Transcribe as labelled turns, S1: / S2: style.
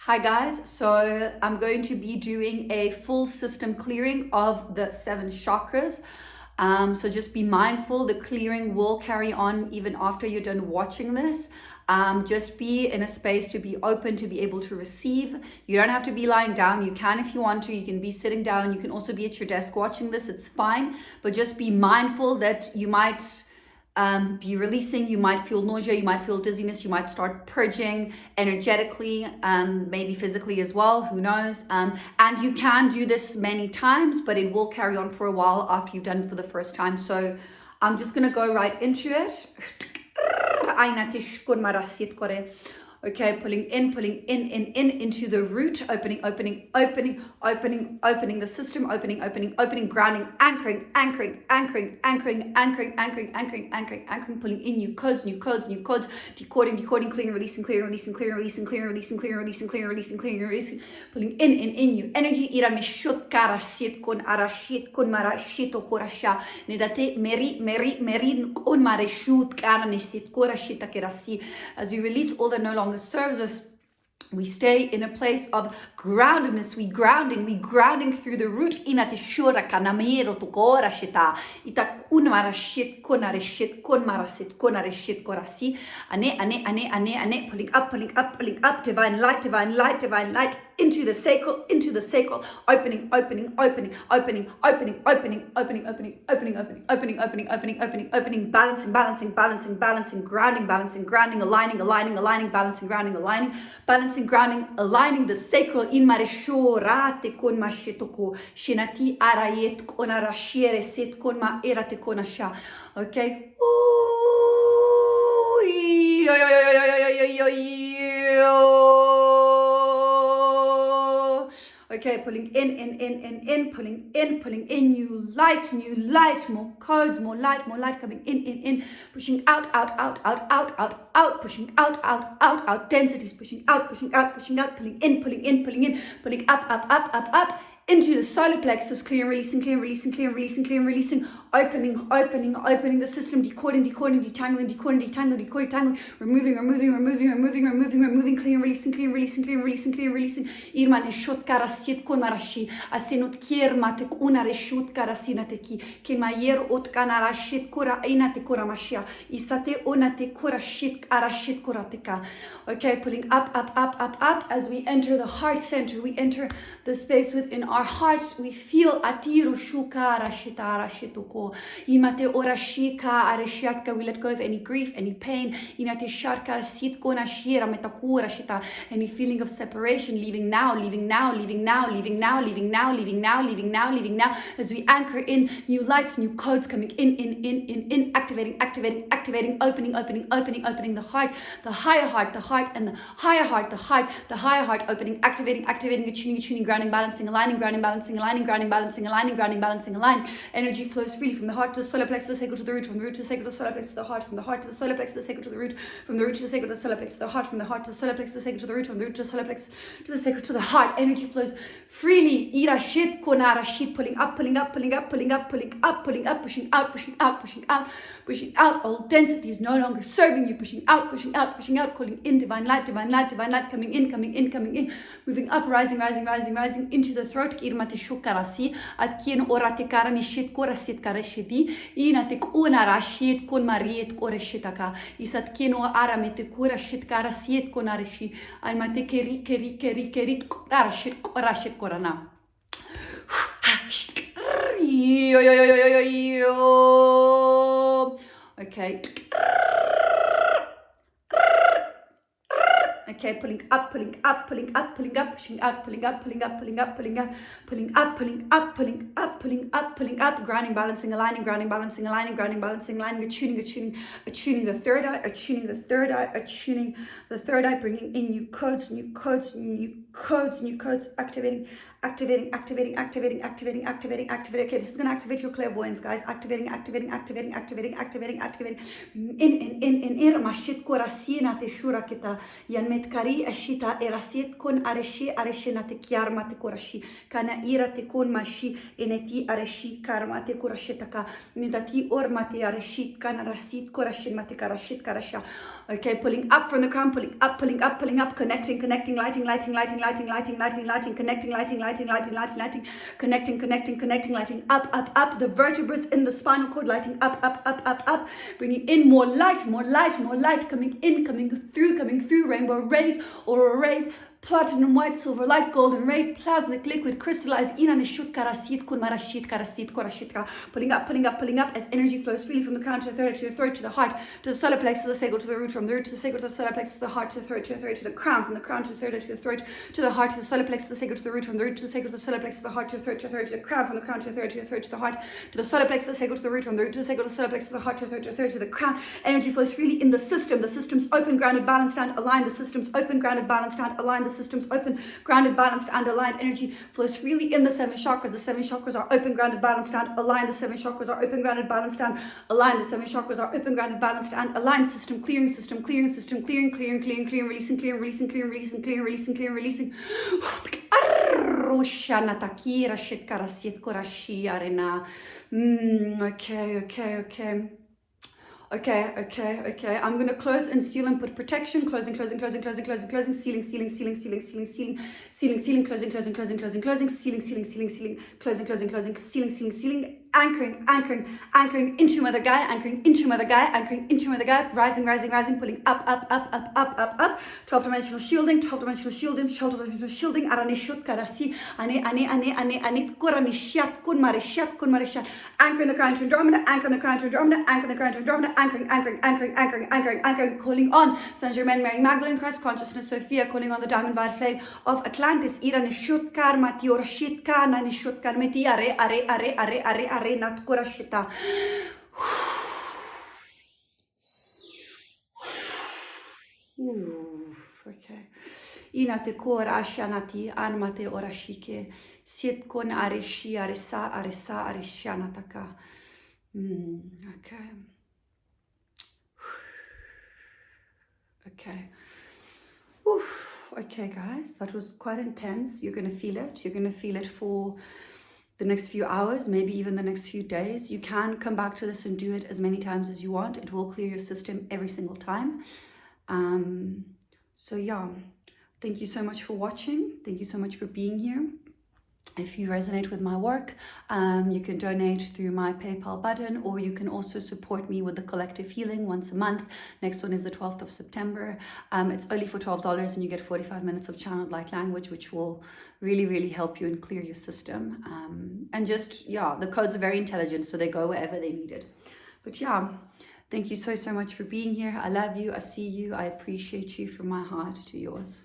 S1: Hi guys, so I'm going to be doing a full system clearing of the 7 chakras. So just be mindful, the clearing will carry on even after you're done watching this. Just be in a space to be open, to be able to receive. You don't have to be lying down. You can if you want to. You can be sitting down. You can also be at your desk watching this. It's fine. But just be mindful that you might be releasing, you might feel nausea, you might feel dizziness, you might start purging energetically, maybe physically as well, who knows. And you can do this many times, but it will carry on for a while after you've done it for the first time. So I'm just gonna go right into it. Okay, pulling in into the root, opening the system, opening, grounding, anchoring, pulling in new codes, decoding, clearing, releasing, pulling in new energy, ira meshut kara sit kon arashit kon marashito korasha, nedate meri kon marashut kara nesit korashita kerasi. As we release all that no longer serves us, we stay in a place of groundedness. We grounding through the root. Inatishura kanamiro tukora shita. Ita unmarashit konareshit korasi. Ane. Pulling up. Divine light. Into the sacral. Opening. Balancing. Grounding. Aligning. Balancing, grounding, aligning the sacral in mareshorate con mashetoko. Shinati arayet con arashiere set con ma erate con asha. Okay. Okay, pulling in, pulling in new light, more codes, more light coming in, pushing out, pushing out, densities, pushing out, pulling in, pulling up, into the solar plexus, clear, releasing, opening the system, decoding, detangling, removing, clear, releasing, irma neshut karasit kon marashi, asenut kier matek una reshut karasinateki, kemayer ot kanarashit kora inate kora mashia, isate onate kora shit arashit korateka. Okay, pulling up, as we enter the heart center, we enter the space within our hearts. We feel atiru shuka arashita arashituko, imate orashika areshiatka. We let go of any grief, any pain, inate sharka sit kona shira metakura shita, any feeling of separation, leaving now, as we anchor in new lights, new codes coming in, activating, opening the heart, the higher heart, and the higher heart, the higher heart, opening, activating, attuning, grounding, balancing, aligning, energy flows freely from the heart to the solar plexus, the sacral to the root, from the root to the sacral to the solar plexus to the heart, from the heart to the solar plexus, the sacral to the root, from the root to the sacral to the solar plexus to the heart, from the heart to the solar plexus, the sacral to the root, from the root to the solar plexus to the sacral to the heart. Energy flows freely. Ira shit konara shit, pulling up, pushing out. All density is no longer serving you. Pushing out, calling in divine light coming in, moving up, rising into the throat. Irmate shukarasi at kien orate karamishit korasit kareshidi inatek unarashit kon mariet koreshitaka isat kino aramete kurashit karasiet konareshi almate keri korashit korana. Okay. Okay, pulling up, pushing out, pulling up, grounding, balancing, aligning, attuning the third eye, bringing in new codes, activating. Okay, this is going to activate your clairvoyance, guys. Activating. In mashit korasina te shura kita yanmet kari ashita erasit kon areshi na te kiarma te korashi kana ira te kon mashi eneti areshi karma te korashitaka nidati orma te areshit kana rasit korashin mate karashit karasha. Okay, pulling up from the crown, pulling up, connecting, lighting, connecting, lighting, lighting, up, the vertebrae in the spinal cord, lighting up, bringing in more light, coming in, coming through, rainbow rays, aurora rays, platinum, white, silver, light, golden ray, plasmic, liquid, crystallized, pulling up as energy flows freely from the crown to the throat, to the heart, to the solar plexus, to the sacral, to the root, from the root to the sacral, to the solar plexus, to the heart, to the throat, to the crown, from the crown to the throat, to the throat, to the heart, to the solar plexus, to the sacral, to the root, from the root to the sacral, to the solar plexus, to the heart, to the throat, to the crown, from the crown to the throat, to the heart, to the solar plexus, to the sacral, to the root, from the root to the sacral, to the solar plexus, to the heart, to the throat, to the crown. Energy flows freely in the system. The system's open, grounded, balanced, and aligned. The system's open, grounded, balanced, and aligned. The system's open, grounded, balanced, and aligned. Energy flows freely in the 7 chakras. The 7 chakras are open, grounded, balanced, and aligned. The 7 chakras are open, grounded, balanced, and aligned. The 7 chakras are open, grounded, balanced, and aligned. System clearing, clearing, releasing, releasing. Okay. I'm going to close and seal and put protection. Closing, sealing, closing, anchoring, into mother guy, rising, pulling up, 12 dimensional shielding, aranishut karasi, anit koranishat, kun marishat, anchoring the crown to Andromeda, anchoring the crown to Andromeda, anchoring, calling on Saint Germain, Mary Magdalene, Christ Consciousness, Sophia, calling on the diamond violet flame of Atlantis, ira nishut karmat yorashit kana nishut karmeti are nat kurashita. Okay. Inate kor ashanati anmate orashike sit kon arishi arisa arishanataka. Okay. Okay, guys, that was quite intense. You're going to feel it. You're going to feel it for the next few hours, maybe even the next few days. You can come back to this and do it as many times as you want. It will clear your system every single time. So yeah, thank you so much for watching. Thank you so much for being here. If you resonate with my work, you can donate through my PayPal button, or you can also support me with the collective healing once a month. Next one is the 12th of September. It's only for $12 and you get 45 minutes of channeled light language, which will really help you and clear your system. And just, yeah, the codes are very intelligent, so they go wherever they're needed. But yeah, thank you so much for being here. I love you. I see you. I appreciate you from my heart to yours.